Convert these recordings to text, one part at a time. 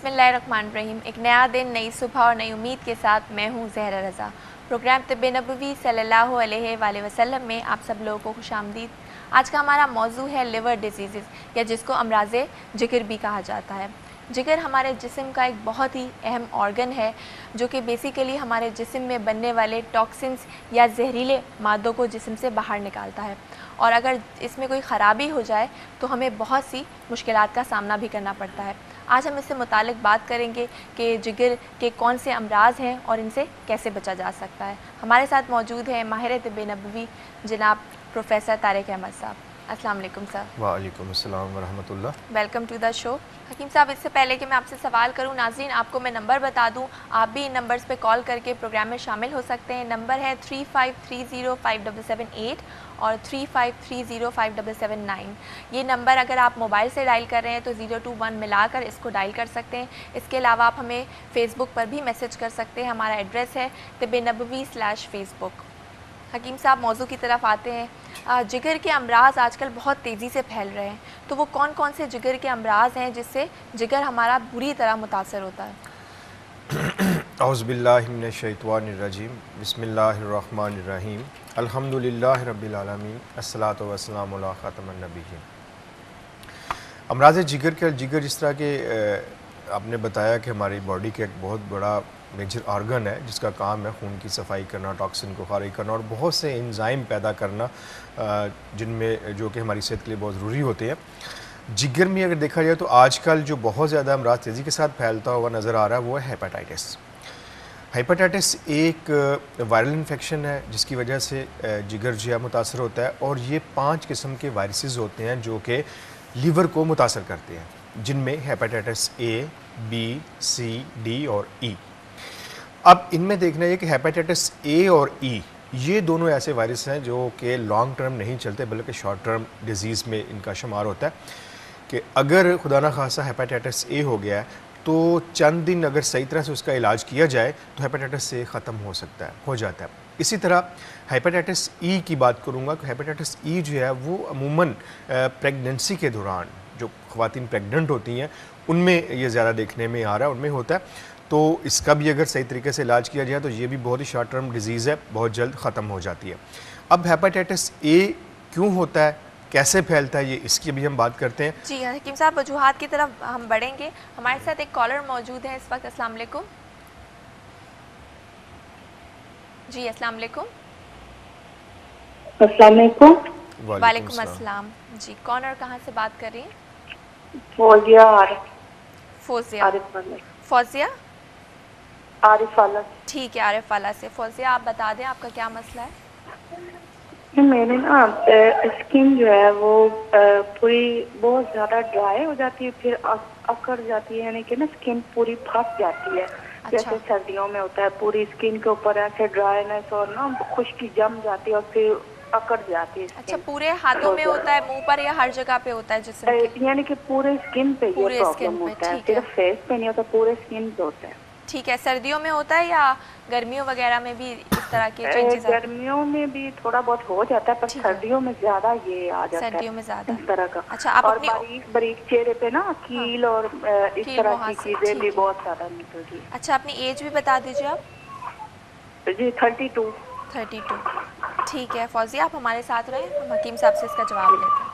बिस्मिल्लाहिर्रहमानिर्रहीम। एक नया दिन, नई सुबह और नई उम्मीद के साथ मैं हूँ ज़हरा रज़ा। प्रोग्राम तिब्बे नबवी सल्लल्लाहु अलैहि वसल्लम में आप सब लोगों को खुशामदीद। आज का हमारा मौजू है लिवर डिजीज़ या जिसको अमराज़े जिगर भी कहा जाता है। जिगर हमारे जिस्म का एक बहुत ही अहम ऑर्गन है जो कि बेसिकली हमारे जिस्म में बनने वाले टॉक्सिन्स या जहरीले मादों को जिस्म से बाहर निकालता है, और अगर इसमें कोई ख़राबी हो जाए तो हमें बहुत सी मुश्किलात का सामना भी करना पड़ता है। आज हम इससे मुतालिक बात करेंगे कि जिगर के कौन से अमराज़ हैं और इनसे कैसे बचा जा सकता है। हमारे साथ मौजूद हैं माहिर तिब्बे नबवी जनाब प्रोफेसर तारिक अहमद साहब। अस्सलाम वालेकुम सर। वालेकुम अस्सलाम व रहमतुल्लाह। Welcome to the show. हकीम साहब, इससे पहले कि मैं आपसे सवाल करूं, नाज़रीन आपको मैं नंबर बता दूं, आप भी इन नंबर्स पे कॉल करके प्रोग्राम में शामिल हो सकते हैं। नंबर है 35305778 और 35305779। ये नंबर अगर आप मोबाइल से डायल कर रहे हैं तो 021 मिलाकर इसको डायल कर सकते हैं। इसके अलावा आप हमें फ़ेसबुक पर भी मैसेज कर सकते हैं। हमारा एड्रेस है tibbnabwi/Facebook। हकीम साहब, मौजू की तरफ आते हैं। जिगर के अमराज़ आजकल बहुत तेज़ी से फैल रहे हैं, तो वो कौन कौन से जिगर के अमराज़ हैं जिससे जिगर हमारा बुरी तरह मुतासर होता है? औज़ुबिल्लाहि मिनश्शैतानिर्रजीम, बिस्मिल्लाहिर्रहमानिर्रहीम, अल्हम्दुलिल्लाहि रब्बिल आलमीन, अस्सलातु वस्सलामु अला ख़ातमिन नबिय्यीन। अमराज़ जिगर जिस तरह के आपने बताया कि हमारी बॉडी का एक बहुत बड़ा मेजर ऑर्गन है जिसका काम है खून की सफाई करना, टॉक्सिन को खारिज करना और बहुत से एंजाइम पैदा करना, जिनमें जो कि हमारी सेहत के लिए बहुत ज़रूरी होते हैं। जिगर में अगर देखा जाए तो आजकल जो बहुत ज़्यादा अमराज तेज़ी के साथ फैलता हुआ नज़र आ रहा है वो है हेपेटाइटिस। हेपेटाइटिस एक वायरल इन्फेक्शन है जिसकी वजह से जिगर जो है मुतासर होता है, और ये 5 किस्म के वायरसेस होते हैं जो कि लीवर को मुतासर करते हैं, जिनमें hepatitis A, B, C, D और ई। अब इनमें देखना है कि हेपेटाइटिस ए और ई ये दोनों ऐसे वायरस हैं जो कि लॉन्ग टर्म नहीं चलते बल्कि शॉर्ट टर्म डिजीज़ में इनका शुमार होता है। कि अगर खुदा न खासा हेपेटाइटिस ए हो गया है तो चंद दिन अगर सही तरह से उसका इलाज किया जाए तो हेपेटाइटिस ए ख़त्म हो जाता है। इसी तरह हेपेटाइटिस ई की बात करूँगा कि हेपेटाइटिस ई जो है वो अमूमन प्रेगनेंसी के दौरान जो ख़वातीन प्रेग्नेंट होती हैं उनमें ये ज़्यादा देखने में आ रहा है, उनमें होता है। तो इसका भी अगर सही तरीके से इलाज किया जाए तो ये भी बहुत ही शॉर्ट टर्म डिजीज़ है, बहुत जल्द ख़त्म हो जाती है। अब हेपेटाइटिस ए क्यों होता है, कैसे फैलता है, ये इसकी भी हम बात करते हैं। जी हकीम साहब, वजूहात की तरफ हम बढ़ेंगे। हमारे साथ एक कॉलर मौजूद है इस वक्त। अस्सलाम वालेकुम। जी अस्सलाम वालेकुम। अस्सलाम वालेकुम। वालेकुम अस्सलाम। जी, कौन और कहाँ से बात कर रही हैं? फौजिया आरिफ। ठीक है, आरिफ वाला से। फौजिया, आप बता दें आपका क्या मसला है? मेरे ना स्किन जो है वो पूरी बहुत ज़्यादा ड्राई हो जाती है, फिर अकड़ जाती है, यानी कि ना स्किन पूरी फंस जाती है। अच्छा। जैसे सर्दियों में होता है, पूरी स्किन के ऊपर ऐसे ड्राइनेस और ना खुश्की जम जाती है और फिर अकड़ जाती है। अच्छा, पूरे हाथों में होता है, मुंह पर, या हर जगह पे होता है जिस्म के? यानी कि पूरे स्किन पे ये प्रॉब्लम होता है, सिर्फ फेस पे नहीं होता, पूरे स्किन पे होता है। ठीक है, सर्दियों में होता है या गर्मियों वगैरह में भी इस तरह के चेंजेस? गर्मियों में भी थोड़ा बहुत हो जाता है, पर सर्दियों में ज्यादा ये आ जाता है, सर्दियों में ज्यादा इस तरह का। अच्छा, आप और बारीक चेहरे पे ना कील और इस तरह की चीजें भी बहुत ज्यादा निकलती है। अच्छा, अपनी एज भी बता दीजिए आप। जी 32। ठीक है फौजिया, आप हमारे साथ रहे, हम हकीम साहब से इसका जवाब लेते हैं।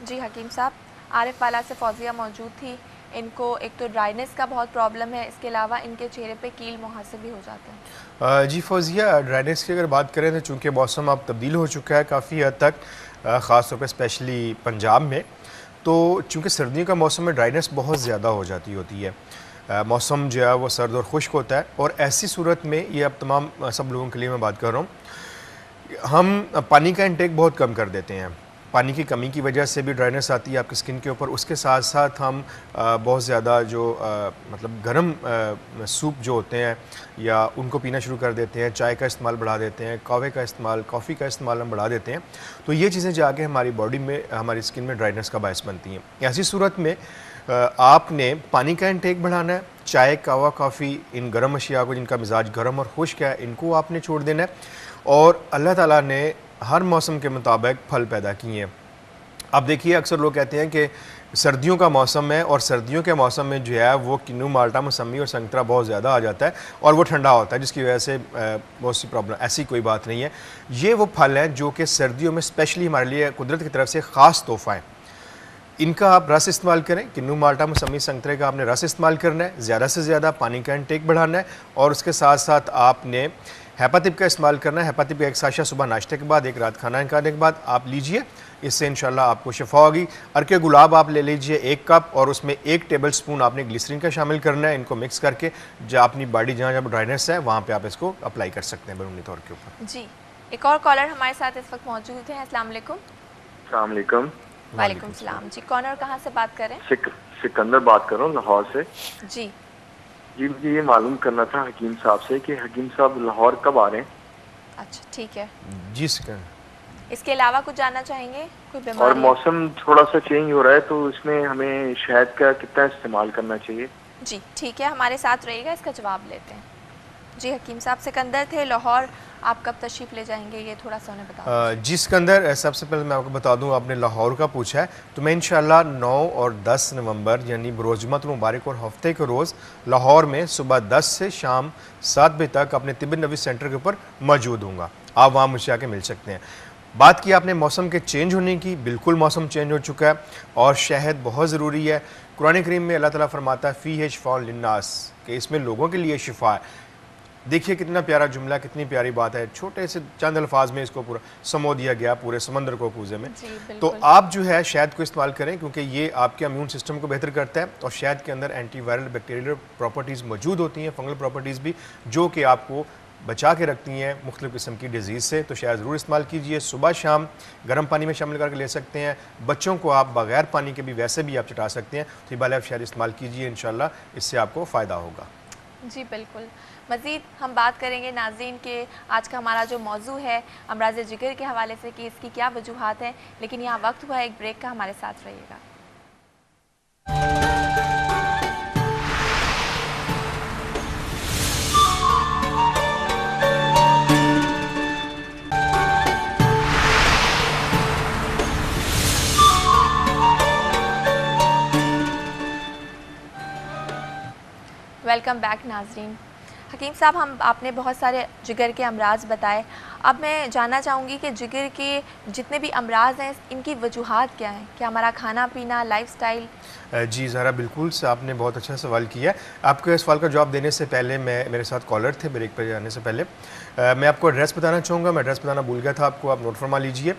जी हकीम साहब, आरिफ वाला से फौजिया मौजूद थी। इनको एक तो ड्राइनेस का बहुत प्रॉब्लम है, इसके अलावा इनके चेहरे पे कील मुहासे भी हो जाते हैं। जी फौजिया, ड्राइनेस की अगर बात करें तो चूँकि मौसम अब तब्दील हो चुका है काफ़ी हद तक, ख़ास तौर पे स्पेशली पंजाब में, तो चूँकि सर्दियों का मौसम में ड्राइनेस बहुत ज़्यादा हो जाती होती है। मौसम जो है वो सर्द और खुश्क होता है, और ऐसी सूरत में ये अब तमाम सब लोगों के लिए मैं बात कर रहा हूँ, हम पानी का इंटेक बहुत कम कर देते हैं। पानी की कमी की वजह से भी ड्राइनेस आती है आपकी स्किन के ऊपर। उसके साथ साथ हम बहुत ज़्यादा जो मतलब गर्म सूप जो होते हैं या उनको पीना शुरू कर देते हैं, चाय का इस्तेमाल बढ़ा देते हैं, कॉफ़ी का इस्तेमाल हम बढ़ा देते हैं, तो ये चीज़ें जाके हमारी बॉडी में, हमारी स्किन में ड्राइनेस का बायस बनती हैं। ऐसी सूरत में आपने पानी का इंटेक बढ़ाना है। चाय, कहवा, कॉफ़ी, इन गर्म अशिया को जिनका मिजाज गर्म और खुश्क है, इनको आपने छोड़ देना है। और अल्लाह ताला ने हर मौसम के मुताबिक फल पैदा किए हैं। आप देखिए अक्सर लोग कहते हैं कि सर्दियों का मौसम है और सर्दियों के मौसम में जो है वो किन्नू, माल्टा, मौसमी और संतरा बहुत ज़्यादा आ जाता है और वो ठंडा होता है, जिसकी वजह से बहुत सी प्रॉब्लम। ऐसी कोई बात नहीं है। ये वो फल हैं जो कि सर्दियों में स्पेशली हमारे लिए कुदरत की तरफ से ख़ास तोहफ़ा है। इनका आप रस इस्तेमाल करें। किन्नू, माल्टा, मौसमी, संतरे का आपने रस इस्तेमाल करना है, ज़्यादा से ज़्यादा पानी का इंटेक बढ़ाना है और उसके साथ साथ आपने हेपातिप का इस्तेमाल करना है। हेपातिप का एक साशा सुबह नाश्ते के बाद, एक रात खाना खाने के बाद आप लीजिए, इससे इंशाल्लाह आपको शिफा होगी। अर्के गुलाब आप ले लीजिए 1 कप और उसमें 1 टेबल स्पून आपने ग्लिसरीन का शामिल करना है। इनको मिक्स करके जो अपनी बॉडी जहाँ जहाँ ड्राइनेस है वहाँ पे आप इसको अप्लाई कर सकते हैं बैरूनी तौर के ऊपर। जी, एक और कॉलर हमारे साथ इस वक्त मौजूद हैं। अस्सलाम वालेकुम। अस्सलाम वालेकुम। वालेकुम सलाम। जी, कौन और कहाँ से बात कर रहे हैं? सिकंदर बात कर रहा हूँ लाहौर से। जी जी, मुझे ये मालूम करना था हकीम साहब से कि हकीम साहब लाहौर कब आ रहे हैं? अच्छा, ठीक है। जी सर। इसके अलावा कुछ जानना चाहेंगे? कोई और बीमारी? मौसम थोड़ा सा चेंज हो रहा है तो इसमें हमें शहद का कितना इस्तेमाल करना चाहिए? जी ठीक है, हमारे साथ रहिएगा, इसका जवाब लेते हैं। जी, हकीम साहब सिकंदर थे लाहौर, आप कब तशरीफ़ ले जाएंगे ये थोड़ा सा उन्हें बताओ। जी सिकंदर, सबसे पहले मैं आपको बता दूं, आपने लाहौर का पूछा है तो मैं इंशाल्लाह 9 और 10 नवंबर यानी बरोज़ मुबारक और हफ्ते के रोज़ लाहौर में सुबह 10 से शाम 7 बजे तक अपने तिब्बत नबी सेंटर के ऊपर मौजूद हूँगा। आप वहाँ मुझसे आके मिल सकते हैं। बात की आपने मौसम के चेंज होने की, बिल्कुल मौसम चेंज हो चुका है और शहद बहुत ज़रूरी है। कुरान करीम में अल्लाह ताला फरमाता है फ़ीहि शिफ़ाउन लिन्नास, कि इसमें लोगों के लिए शिफा है। देखिए कितना प्यारा जुमला, कितनी प्यारी बात है। छोटे से चंद अल्फाज में इसको पूरा समो दिया गया, पूरे समंदर को कूजे में। तो आप जो है शहद को इस्तेमाल करें क्योंकि ये आपके इम्यून सिस्टम को बेहतर करता है और शहद के अंदर एंटीवायरल बैक्टीरियल प्रॉपर्टीज़ मौजूद होती हैं, फंगल प्रॉपर्टीज़ भी, जो कि आपको बचा के रखती हैं मुख्तलिफ़ किस्म की डिजीज़ से। तो शहद ज़रूर इस्तेमाल कीजिए। सुबह शाम गर्म पानी में शामिल करके ले सकते हैं। बच्चों को आप बग़ैर पानी के भी वैसे भी आप चटा सकते हैं। तो ये आप शहद इस्तेमाल कीजिए, इंशाल्लाह इससे आपको फ़ायदा होगा। जी बिल्कुल। मज़ीद हम बात करेंगे नाज़रीन के आज का हमारा जो मौजू है अमराज़ जिगर के हवाले से कि इसकी क्या वजूहात हैं, लेकिन यहाँ वक्त हुआ है एक ब्रेक का, हमारे साथ रहिएगा। वेलकम बैक नाज़रीन। हकीम साहब, हम आपने बहुत सारे जिगर के अमराज बताए। अब मैं जानना चाहूँगी कि जिगर के जितने भी अमराज हैं इनकी वजूहात क्या हैं? क्या हमारा खाना पीना, लाइफस्टाइल? जी ज़रा बिल्कुल से आपने बहुत अच्छा सवाल किया। आपके सवाल का जवाब देने से पहले मेरे साथ कॉलर थे, ब्रेक पर जाने से पहले मैं आपको एड्रेस बताना चाहूँगा। मैं एड्रेस बताना भूल गया था आपको, आप नोट फरमा लीजिए।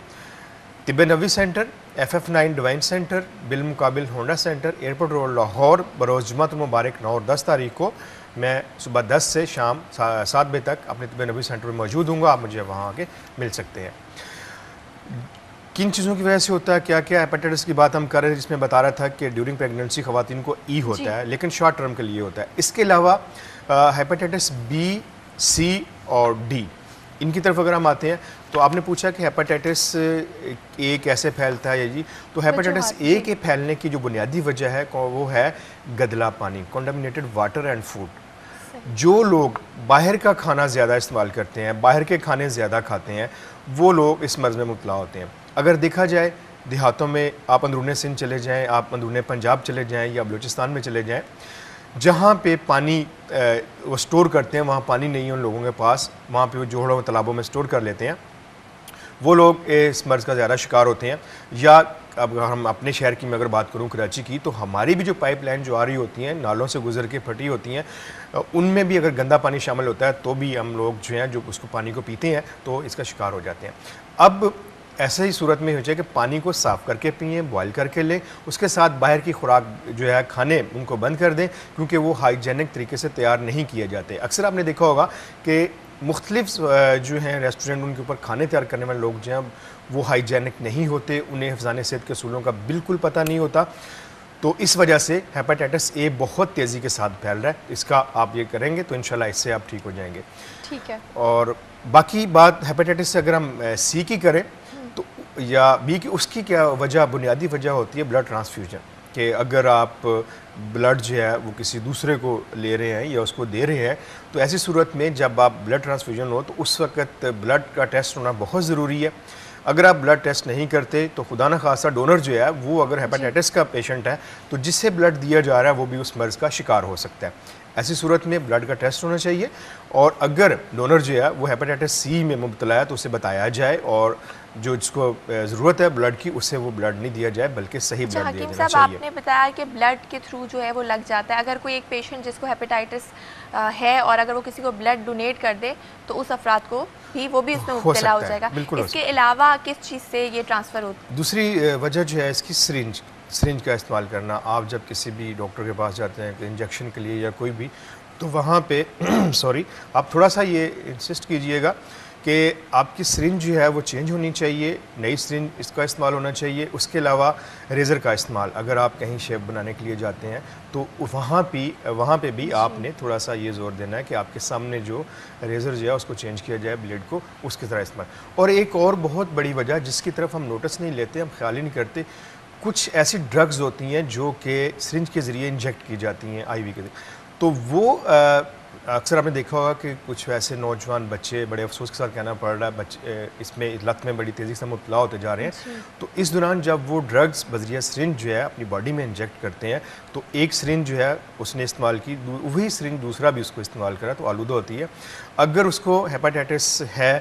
Tibet Nabi centre, FF9 divine centre, बिलमुकाबिल Honda centre, airport road Lahore, बरोज़ मुबारक 9 और 10 तारीख को मैं सुबह 10 से शाम 7 बजे तक अपने तिब्बत नबी सेंटर में मौजूद हूँगा। आप मुझे वहाँ आके मिल सकते हैं। किन चीज़ों की वजह से होता है, क्या क्या हेपेटाइटिस की बात हम कर रहे थे, जिसमें बता रहा था कि ड्यूरिंग प्रेगनेंसी ख़वातीन को ई होता है, लेकिन शॉर्ट टर्म के लिए होता है। इसके अलावा हेपेटाइटिस B, C और D, इनकी तरफ अगर हम आते हैं तो आपने पूछा कि हेपेटाइटिस ए कैसे फैलता है जी। तो हेपेटाइटिस ए के फैलने की जो बुनियादी वजह है वो है गदला पानी, कॉन्टामिनेटेड वाटर एंड फूड। जो लोग बाहर का खाना ज़्यादा इस्तेमाल करते हैं, बाहर के खाने ज़्यादा खाते हैं, वो लोग इस मर्ज़ में मुब्तला होते हैं। अगर देखा जाए देहातों में, आप अंदरूनी सिंध चले जाएँ, आप अंदरूनी पंजाब चले जाएँ या बलूचिस्तान में चले जाएँ, जहाँ पे पानी वो स्टोर करते हैं, वहाँ पानी नहीं है उन लोगों के पास, वहाँ पे वो जोड़ों तालाबों में स्टोर कर लेते हैं, वो लोग इस मर्ज़ का ज़्यादा शिकार होते हैं। या अब अगर हम अपने शहर की मैं अगर बात करूँ कराची की, तो हमारी भी जो पाइपलाइन जो आ रही होती हैं, नालों से गुजर के फटी होती हैं, उनमें भी अगर गंदा पानी शामिल होता है तो भी हम लोग जो हैं जो उसको पानी को पीते हैं तो इसका शिकार हो जाते हैं। अब ऐसे ही सूरत में हो जाए कि पानी को साफ़ करके पिएँ, बॉयल करके लें, उसके साथ बाहर की खुराक जो है खाने उनको बंद कर दें, क्योंकि वो हाइजेनिक तरीके से तैयार नहीं किए जाते। अक्सर आपने देखा होगा कि मुख्तलिफ जो हैं रेस्टोरेंट, उनके ऊपर खाने तैयार करने वाले लोग जो हैं वो हाइजेनिक नहीं होते, उन्हें हिफ़्ज़ान सेहत के असूलों का बिल्कुल पता नहीं होता। तो इस वजह से हेपेटाइटिस ए बहुत तेज़ी के साथ फैल रहा है। इसका आप ये करेंगे तो इंशाल्लाह इससे आप ठीक हो जाएंगे। ठीक है। और बाकी बात हेपेटाइटिस से अगर हम सी की करें तो या बी की, उसकी क्या वजह, बुनियादी वजह होती है ब्लड ट्रांसफ्यूजन, कि अगर आप ब्लड जो है वो किसी दूसरे को ले रहे हैं या उसको दे रहे हैं, तो ऐसी सूरत में जब आप ब्लड ट्रांसफ्यूजन हो तो उस वक्त ब्लड का टेस्ट होना बहुत ज़रूरी है। अगर आप ब्लड टेस्ट नहीं करते तो खुदा न खासा डोनर जो है वो अगर हेपेटाइटिस का पेशेंट है तो जिससे ब्लड दिया जा रहा है वो भी उस मर्ज़ का शिकार हो सकता है। ऐसी सूरत में ब्लड का टेस्ट होना चाहिए, और अगर डोनर जो है वो हेपेटाइटिस सी में मुब्तला है तो उसे बताया जाए, और जो जिसको ज़रूरत है ब्लड की उसे वो ब्लड नहीं दिया जाए बल्कि सही ब्लड दिया हकीम जाना साहब, चाहिए। आपने बताया कि ब्लड के थ्रू जो है वो लग जाता है। अगर कोई एक पेशेंट जिसको हेपेटाइटिस है और अगर वो किसी को ब्लड डोनेट कर दे तो उस अफराद को भी वो भी उसमें मुब्तला हो जाएगा। इसके अलावा किस चीज़ से ये ट्रांसफ़र होता है? दूसरी वजह जो है इसकी सिरिंज का इस्तेमाल करना। आप जब किसी भी डॉक्टर के पास जाते हैं इंजेक्शन के लिए या कोई भी, तो वहाँ पे सॉरी, आप थोड़ा सा ये इंसिस्ट कीजिएगा कि आपकी सिरिंज जो है वो चेंज होनी चाहिए, नई सिरिंज इसका इस्तेमाल होना चाहिए। उसके अलावा रेज़र का इस्तेमाल, अगर आप कहीं शेप बनाने के लिए जाते हैं तो वहाँ पे भी आपने थोड़ा सा ये ज़ोर देना है कि आपके सामने जो रेज़र जो है उसको चेंज किया जाए, ब्लेड को उसकी तरह इस्तेमाल। और एक और बहुत बड़ी वजह जिसकी तरफ हम नोटिस नहीं लेते, हम ख्याल ही नहीं करते, कुछ ऐसी ड्रग्स होती हैं जो कि सिरिंज के ज़रिए इंजेक्ट की जाती हैं IV के, तो वो अक्सर आपने देखा होगा कि कुछ वैसे नौजवान बच्चे, बड़े अफसोस के साथ कहना पड़ रहा है, बच्चे इसमें लत में बड़ी तेज़ी से मुब्तला होते जा रहे हैं। तो इस दौरान जब वो ड्रग्स बजरिया सिरिंज जो है अपनी बॉडी में इंजेक्ट करते हैं तो एक सिरिंज जो है उसने इस्तेमाल की, वही सिरिंज दूसरा भी उसको इस्तेमाल करा तो आलूदा होती है। अगर उसको हेपेटाइटिस है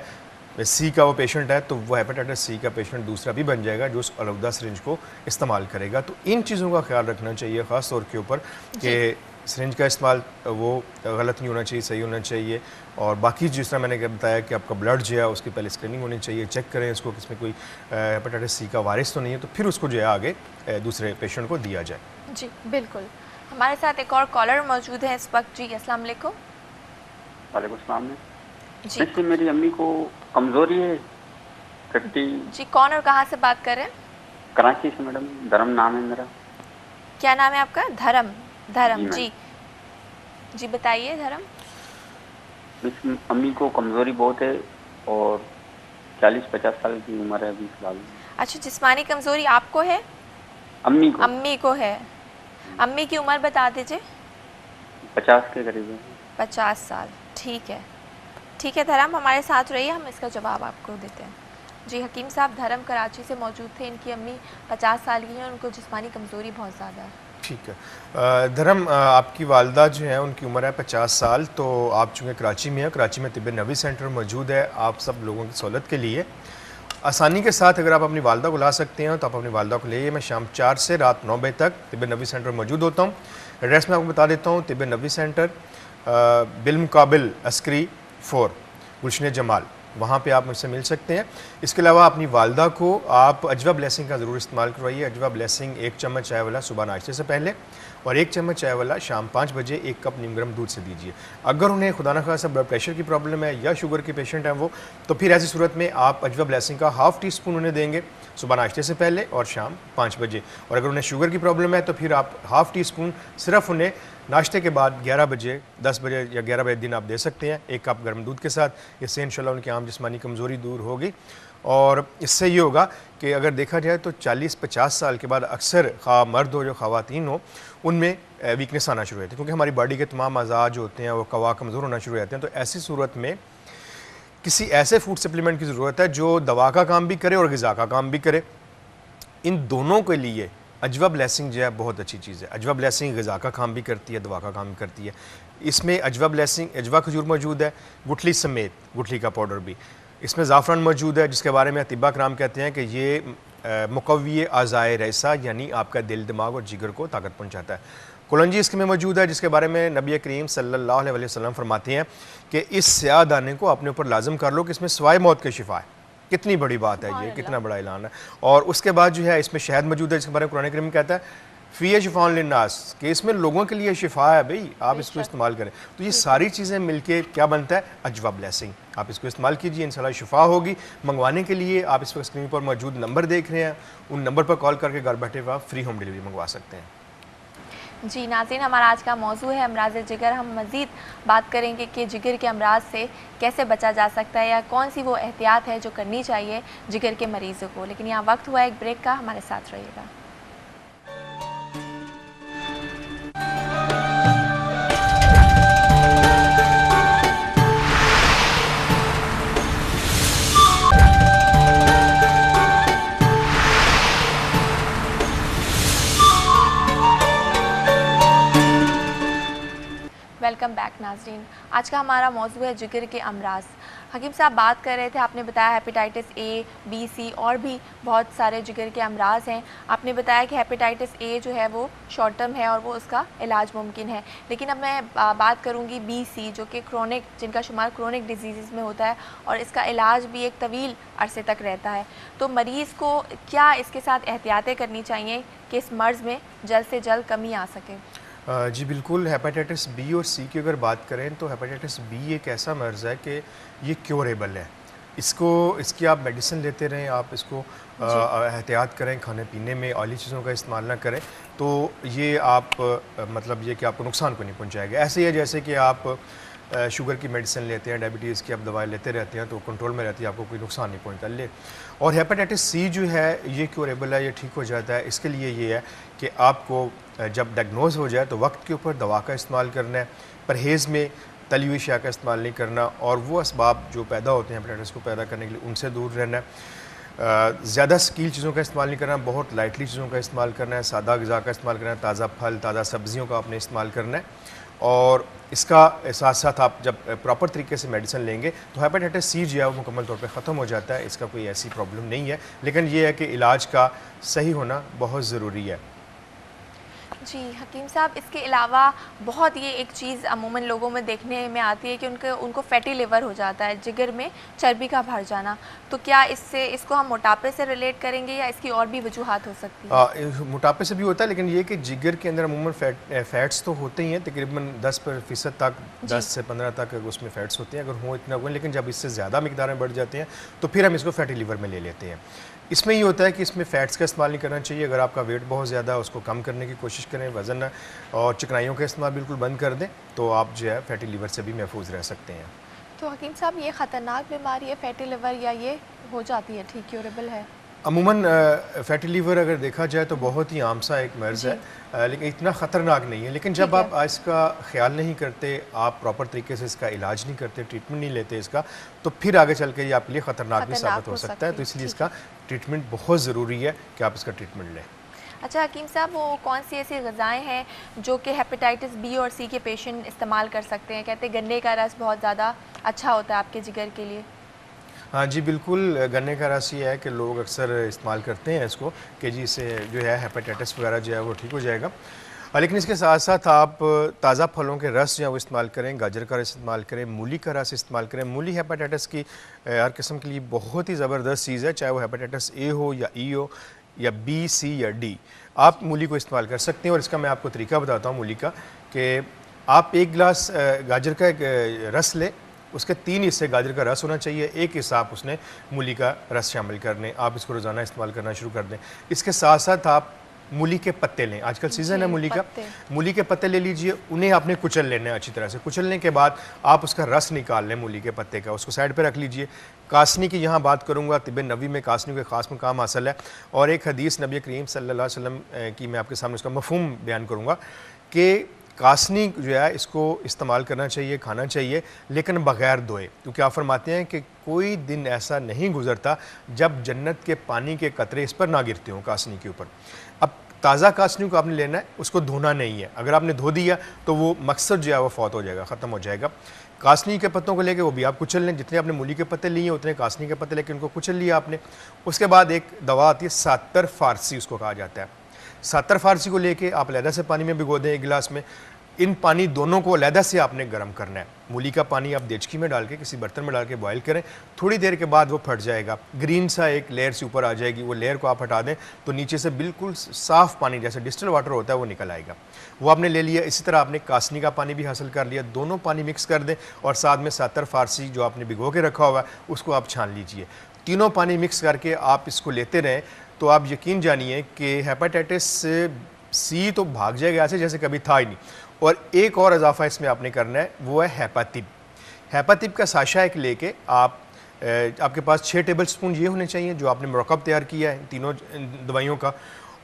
सी का वो पेशेंट है तो वो हेपेटाइटिस सी का पेशेंट दूसरा भी बन जाएगा जो उस आलूदा सिरिंज को इस्तेमाल करेगा। तो इन चीज़ों का ख्याल रखना चाहिए ख़ास तौर के ऊपर कि सिरिंज का इस्तेमाल वो गलत नहीं होना चाहिए, सही होना चाहिए। और बाकी जिस तरह मैंने बताया कि आपका ब्लड जो है उसकी पहले स्क्रीनिंग होनी चाहिए, चेक करें इसको किसमें कोई हेपेटाइटिस सी का वायरस तो नहीं है, तो फिर उसको जो है आगे दूसरे पेशेंट को दिया जाए। जी बिल्कुल। हमारे साथ एक और कॉलर मौजूद है इस वक्त। जी अस्सलाम वालेकुम। वालेकुम सलाम। जी वैसे मेरी अम्मी को कमज़ोरी है, कट्टी। जी कौन और कहाँ से बात कर रहे हैं? कराची से मैडम, धर्म नाम है मेरा। क्या नाम है आपका? धर्म। जी, जी जी बताइए धर्म। वैसे अम्मी को कमज़ोरी बहुत है और 40-50 साल की उम्र है अभी फिलहाल। अच्छा, जिस्मानी कमज़ोरी आपको है? अम्मी को। अम्मी को है। अम्मी की उम्र बता दीजिए। 50 के करीब है। 50 साल। ठीक है, ठीक है धर्म, हमारे साथ रहिए, हम इसका जवाब आपको देते हैं। जी हकीम साहब, धर्म कराची से मौजूद थे। इनकी अम्मी 50 साल की हैं, उनको जिस्मानी कमज़ोरी बहुत ज़्यादा है। ठीक है धर्म, आपकी वालदा जो है उनकी उम्र है 50 साल। तो आप चूँकि कराची में हैं, कराची में तिब्ब नबवी सेंटर मौजूद है आप सब लोगों की सहूलत के लिए। आसानी के साथ अगर आप अपनी वालदा को ला सकते हैं तो आप अपनी वालदा को ले। मैं शाम 4 से रात 9 बजे तक तिब्ब नबवी सेंटर मौजूद होता हूँ। एड्रेस मैं आपको बता देता हूँ, तिब्ब नबवी सेंटर बिलमुकाबिल अस्करी 4 गुलशन जमाल, वहाँ पे आप मुझसे मिल सकते हैं। इसके अलावा अपनी वालदा को आप अजवा ब्लेसिंग का ज़रूर इस्तेमाल करवाइए। अजवा ब्लेसिंग 1 चम्मच चाय वाला सुबह नाश्ते से पहले और 1 चम्मच चाय वाला शाम 5 बजे 1 कप नीम गर्म दूध से दीजिए। अगर उन्हें खुदा न खासा ब्लड प्रेशर की प्रॉब्लम है या शुगर के पेशेंट हैं वो, तो फिर ऐसी सूरत में आप अजवा ब्लेसिंग का ½ टीस्पून उन्हें देंगे सुबह नाश्ते से पहले और शाम 5 बजे। और अगर उन्हें शुगर की प्रॉब्लम है तो फिर आप ½ टीस्पून सिर्फ उन्हें नाश्ते के बाद 11 बजे, 10 बजे या 11 बजे दिन आप दे सकते हैं 1 कप गर्म दूध के साथ। इससे इंशाल्लाह उनकी आम जिस्मानी कमज़ोरी दूर होगी। और इससे ये होगा कि अगर देखा जाए तो 40-50 साल के बाद अक्सर खा मर्द हो जो ख़वातीन हो उनमें वीकनेस आना शुरू होती है, क्योंकि हमारी बॉडी के तमाम अज़ा जो होते हैं वो कवा कमज़ोर होना शुरू हो जाते हैं। तो ऐसी सूरत में किसी ऐसे फूड सप्लीमेंट की ज़रूरत है जो दवा का काम भी करे और ग़िज़ा का काम भी करे। इन दोनों के लिए अजवा ब्लेसिंग जो है बहुत अच्छी चीज़ है। अजवा ब्लेसिंग ग़िज़ा का काम भी करती है, दवा का काम भी करती है। इसमें अजवा ब्लेसिंग, अजवा खजूर मौजूद है, गुठली समेत, गुठली का पाउडर भी। इसमें ज़ाफ़रान मौजूद है जिसके बारे में अतिबा कराम कहते हैं कि ये मुक़व्वी आज़ाए रैसा यानी आपका दिल, दिमाग और जिगर को ताकत पहुँचाता है। कुलंजी इसके में मौजूद है जिसके बारे में नबी करीम सल्लल्लाहु अलैहि वसल्लम फरमाते हैं कि इस स्याह दाने को अपने ऊपर लाजम कर लो कि इसमें सिवाय मौत के शिफा है। कितनी बड़ी बात है ये, कितना बड़ा ऐलान है। और उसके बाद जो है इसमें शहद मौजूद है जिसके बारे में कुरान करीम कहता है फ़ी शिफ़ाउन लिन्नास, कि इसमें लोगों के लिए शिफा है भाई, आप इसको इस्तेमाल करें। तो ये सारी चीज़ें मिलके क्या बनता है? अजवा ब्लेसिंग। आप इसको इस्तेमाल कीजिए, इंशाल्लाह शिफा होगी। मंगवाने के लिए आप इस वक्त स्क्रीन पर मौजूद नंबर देख रहे हैं, उन नंबर पर कॉल करके घर बैठे हुए आप फ्री होम डिलीवरी मंगवा सकते हैं। जी नाज़रीन, हमारा आज का मौजू है अमराज़ जिगर। हम मज़ीद बात करेंगे कि जिगर के अमराज से कैसे बचा जा सकता है या कौन सी वो एहतियात है जो करनी चाहिए जिगर के मरीज़ों को। लेकिन यहाँ वक्त हुआ एक ब्रेक का, हमारे साथ रहिएगा। वेलकम बैक नाज़रीन। आज का हमारा मौजू है जिगर के अमराज। हकीम साहब बात कर रहे थे, आपने बताया हेपेटाइटिस ए, बी, सी और भी बहुत सारे जिगर के अमराज हैं। आपने बताया कि हेपेटाइटिस ए जो है वो शॉर्ट टर्म है और वो उसका इलाज मुमकिन है, लेकिन अब मैं बात करूँगी बी, सी जो कि क्रोनिक, जिनका शुमार क्रोनिक डिजीज़ में होता है और इसका इलाज भी एक तवील अरसे तक रहता है। तो मरीज़ को क्या इसके साथ एहतियातें करनी चाहिए कि इस मर्ज़ में जल्द से जल्द कमी आ सके? जी बिल्कुल, हेपेटाइटिस बी और सी की अगर बात करें तो हेपेटाइटिस बी एक ऐसा मर्ज़ है कि ये क्योरेबल है। इसकी आप मेडिसिन लेते रहें, आप इसको एहतियात करें, खाने पीने में ऑयली चीज़ों का इस्तेमाल ना करें, तो ये आप मतलब ये कि आपको नुकसान को नहीं पहुंचाएगा। ऐसे ही है जैसे कि आप शुगर की मेडिसिन लेते हैं, डायबिटीज़ की आप दवाई लेते रहते हैं तो कंट्रोल में रहती है, आपको कोई नुकसान नहीं पहुंचता ले। और हेपेटाइटिस सी जो है ये क्योरेबल है, ये ठीक हो जाता है। इसके लिए ये है कि आपको जब डायग्नोज हो जाए तो वक्त के ऊपर दवा का इस्तेमाल करना है, परहेज़ में तली हुई अशिया का इस्तेमाल नहीं करना, और वो असबाब जो पैदा होते हैं हेपेटाइटिस को पैदा करने के लिए उनसे दूर रहना है। ज़्यादा स्कील चीज़ों का इस्तेमाल नहीं करना, बहुत लाइटली चीज़ों का इस्तेमाल करना है, सादा ग़िज़ा का इस्तेमाल करना है, ताज़ा फल, ताज़ा सब्ज़ियों का आपने इस्तेमाल करना है। और इसका साथ साथ आप जब प्रॉपर तरीके से मेडिसिन लेंगे तो हेपेटाइटिस सी जो है वो मुकम्मल तौर पे ख़त्म हो जाता है। इसका कोई ऐसी प्रॉब्लम नहीं है, लेकिन ये है कि इलाज का सही होना बहुत ज़रूरी है। जी हकीम साहब, इसके अलावा बहुत ये एक चीज़ अमूमन लोगों में देखने में आती है कि उनको फैटी लिवर हो जाता है, जिगर में चर्बी का भर जाना। तो क्या इसको हम मोटापे से रिलेट करेंगे या इसकी और भी वजूहात हो सकती है? मोटापे से भी होता है, लेकिन ये कि जिगर के अंदर अमूमन फ़ैट्स तो होते ही हैं, तकरीबन 10% तक, 10 से 15 तक उसमें फ़ैट्स होते हैं अगर हो इतना हुए, लेकिन जब इससे ज़्यादा मिकदार में बढ़ जाते हैं तो फिर हम इसको फैटी लिवर में ले लेते हैं। इसमें ये होता है कि इसमें फ़ैट्स का इस्तेमाल नहीं करना चाहिए। अगर आपका वेट बहुत ज़्यादा है उसको कम करने की कोशिश करें, वज़न और चिकनाइयों का इस्तेमाल बिल्कुल बंद कर दें, तो आप जो है फैटी लिवर से भी महफूज रह सकते हैं। तो हकीम साहब, ये ख़तरनाक बीमारी है फैटी लिवर, या ये हो जाती है ठीक, क्योरेबल है? अमूमन फैटी लीवर अगर देखा जाए तो बहुत ही आम सा एक मर्ज़ है, लेकिन इतना ख़तरनाक नहीं है। लेकिन जब आप इसका ख्याल नहीं करते, आप प्रॉपर तरीके से इसका इलाज नहीं करते, ट्रीटमेंट नहीं लेते इसका, तो फिर आगे चल के ये आपके लिए ख़तरनाक भी साबित हो सकता है। तो इसलिए इसका ट्रीटमेंट बहुत ज़रूरी है कि आप इसका ट्रीटमेंट लें। अच्छा हकीम साहब, वो कौन सी ऐसी ग़िज़ाएँ हैं जो कि हेपेटाइटिस बी और सी के पेशेंट इस्तेमाल कर सकते हैं? कहते हैं गन्ने का रस बहुत ज़्यादा अच्छा होता है आपके जिगर के लिए। हाँ जी बिल्कुल, गन्ने का रस ये है कि लोग अक्सर इस्तेमाल करते हैं इसको कि जी इससे जो है हेपेटाइटिस वगैरह जो है वो ठीक हो जाएगा। लेकिन इसके साथ साथ आप ताज़ा फलों के रस जो है वो इस्तेमाल करें, गाजर का रस इस्तेमाल करें, मूली का रस इस्तेमाल करें। मूली हेपेटाइटिस की हर किस्म के लिए बहुत ही ज़बरदस्त चीज़ है, चाहे वो हेपेटाइटिस ए हो या ई हो या बी, सी या डी, आप मूली को इस्तेमाल कर सकते हैं। और इसका मैं आपको तरीका बताता हूँ मूली का, कि आप 1 गिलास गाजर का एक रस लें, उसके 3 हिस्से गाजर का रस होना चाहिए, 1 हिस्सा आप उसने मूली का रस शामिल कर लें। आप इसको रोज़ाना इस्तेमाल करना शुरू कर दें। इसके साथ साथ आप मूली के पत्ते लें, आजकल सीज़न है मूली का, मूली के पत्ते ले लीजिए, उन्हें आपने कुचल लेना है अच्छी तरह से। कुचलने के बाद आप उसका रस निकाल लें मूली के पत्ते का, उसको साइड पे रख लीजिए। कासनी की यहाँ बात करूँगा, तिब नबी में कासनी के ख़ास मकाम हासिल है, और एक हदीस नबी करीम सल्लल्लाहु अलैहि वसल्लम की मैं आपके सामने उसका मफ़हूम बयान करूँगा कि कासनी जो है इसको इस्तेमाल करना चाहिए, खाना चाहिए, लेकिन बग़ैर धोए, क्योंकि आप फरमाते हैं कि कोई दिन ऐसा नहीं गुजरता जब जन्नत के पानी के कतरे इस पर ना गिरते हों, कासनी के ऊपर। अब ताज़ा कासनी को आपने लेना है, उसको धोना नहीं है। अगर आपने धो दिया तो वो मकसद जो है वो फौत हो जाएगा, ख़त्म हो जाएगा। कासनी के पत्तों को लेके वो भी आप कुचल लें, जितने आपने मूली के पत्ते लिए उतने कासनी के पत्ते लेके उनको कुचल लिया आपने। उसके बाद एक दवा आती है सातर फारसी, उसको कहा जाता है। सातर फारसी को लेके आप अलहदा से पानी में भिगो दें 1 गिलास में। इन पानी दोनों को अलहदा से आपने गर्म करना है। मूली का पानी आप देचकी में डाल के किसी बर्तन में डाल के बॉयल करें, थोड़ी देर के बाद वो फट जाएगा, ग्रीन सा एक लेयर से ऊपर आ जाएगी, वो लेयर को आप हटा दें तो नीचे से बिल्कुल साफ़ पानी जैसे डिस्टिल वाटर होता है वो निकल आएगा, वो आपने ले लिया। इसी तरह आपने कासनी का पानी भी हासिल कर लिया, दोनों पानी मिक्स कर दें और साथ में सातर फारसी जो आपने भिगो के रखा हुआ है उसको आप छान लीजिए। तीनों पानी मिक्स करके आप इसको लेते रहें तो आप यकीन जानिए कि हेपेटाइटिस सी तो भाग जाएगा ऐसे जैसे कभी था ही नहीं। और एक और इजाफा इसमें आपने करना है, वो है हेपातिब। हेपातिब का साशा एक लेके आपके पास 6 टेबल स्पून ये होने चाहिए जो आपने मरकब तैयार किया है तीनों दवाइयों का,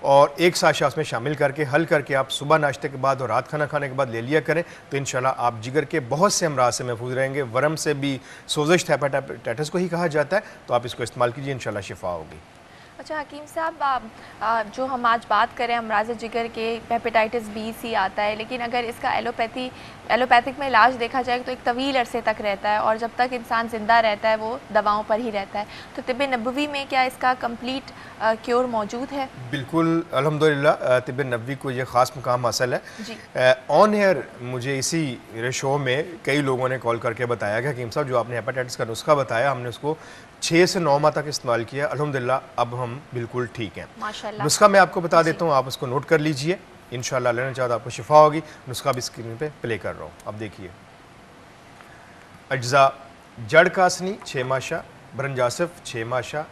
और एक साशा उसमें शामिल करके हल करके आप सुबह नाश्ते के बाद और रात खाना खाने के बाद ले लिया करें, तो इंशाल्लाह आप जिगर के बहुत से अमराज से महफूज रहेंगे। वरम से भी, सोजिश हेपेटाइटिस को ही कहा जाता है, तो आप इसको इस्तेमाल कीजिए, इंशाल्लाह शिफा होगी। अच्छा हकीम साहब, जो हम आज बात करें अमराज़ जिगर के, हेपेटाइटिस बी सी आता है, लेकिन अगर इसका एलोपैथिक में इलाज देखा जाए तो एक तवील अरसे तक रहता है और जब तक इंसान ज़िंदा रहता है वो दवाओं पर ही रहता है। तो तिब्ब नबवी में क्या इसका कंप्लीट क्योर मौजूद है? बिल्कुल अल्हम्दुलिल्लाह, तिब्ब नबवी को ये ख़ास मुकाम हासिल है जी। ऑन एयर मुझे इसी शो में कई लोगों ने कॉल करके बताया कि हकीम साहब जो आपने हेपेटाइटिस का नुस्खा बताया, हमने उसको 6 से 9 माह तक इस्तेमाल किया, अल्हम्दुलिल्लाह अब हम बिल्कुल ठीक हैं। माशाल्लाह। नुस्खा मैं आपको बता देता हूँ, आप उसको नोट कर लीजिए, इंशाल्लाह लेना चाहता आपको शिफा होगी। नुस्खा भी स्क्रीन पे प्ले कर रहा हूँ, अब देखिए। अज्जा जड़ कासनी 6 माशा, बरंजासिफ 6 माशा,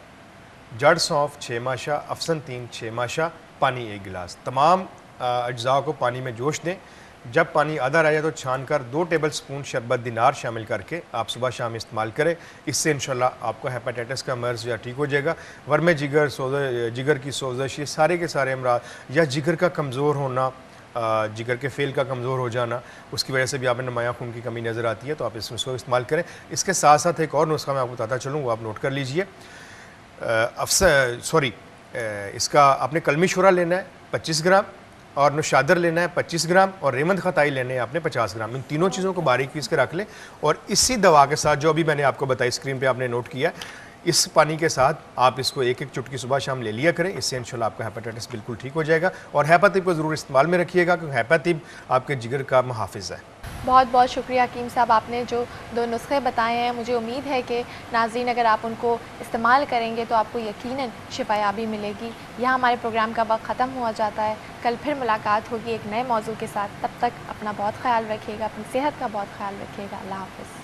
जड़ सौंफ 6 माशा, अफसन 3 6 माशा, पानी 1 गिलास। तमाम अज्जा को पानी में जोश दें। जब पानी आधा रह जाए तो छान कर 2 टेबल स्पून शरबत दिनार शामिल करके आप सुबह शाम इस्तेमाल करें। इससे इंशाल्लाह आपको हेपेटाइटिस का मर्ज़ या ठीक हो जाएगा। वर्मे जिगर, जिगर की सोजश, ये सारे के सारे अमराज या जिगर का कमज़ोर होना, जिगर के फेल का कमज़ोर हो जाना, उसकी वजह से भी आप में नुमाया खून की कमी नज़र आती है, तो आप इस नुस्खे को इस्तेमाल करें। इसके साथ साथ एक और नुस्खा मैं आपको बताता चलूँ, वो आप नोट कर लीजिए। इसका आपने कलमी शुरा लेना है 25 ग्राम और नुशादर लेना है 25 ग्राम और रेमंद खताई लेने हैं आपने 50 ग्राम। इन तीनों चीज़ों को बारीक पीस के रख लें और इसी दवा के साथ जो अभी मैंने आपको बताई स्क्रीन पे आपने नोट किया, इस पानी के साथ आप इसको 1-1 चुटकी सुबह शाम ले लिया करें। इससे इंशाल्लाह आपका हेपेटाइटिस बिल्कुल ठीक हो जाएगा। और हेपातिब को ज़रूर इस्तेमाल में रखिएगा क्योंकि हेपातिब आपके जिगर का मुहाफ़िज़ है। बहुत बहुत शुक्रिया हकीम साहब, आपने जो 2 नुस्खे बताए हैं, मुझे उम्मीद है कि नाज़रीन अगर आप उनको इस्तेमाल करेंगे तो आपको यकीनन शिफायाबी मिलेगी। यहाँ हमारे प्रोग्राम का वक्त ख़त्म हुआ जाता है। कल फिर मुलाकात होगी एक नए मौजू के साथ। तब तक अपना बहुत ख्याल रखिएगा, अपनी सेहत का बहुत ख्याल रखिएगा। अल्लाह हाफ़िज़।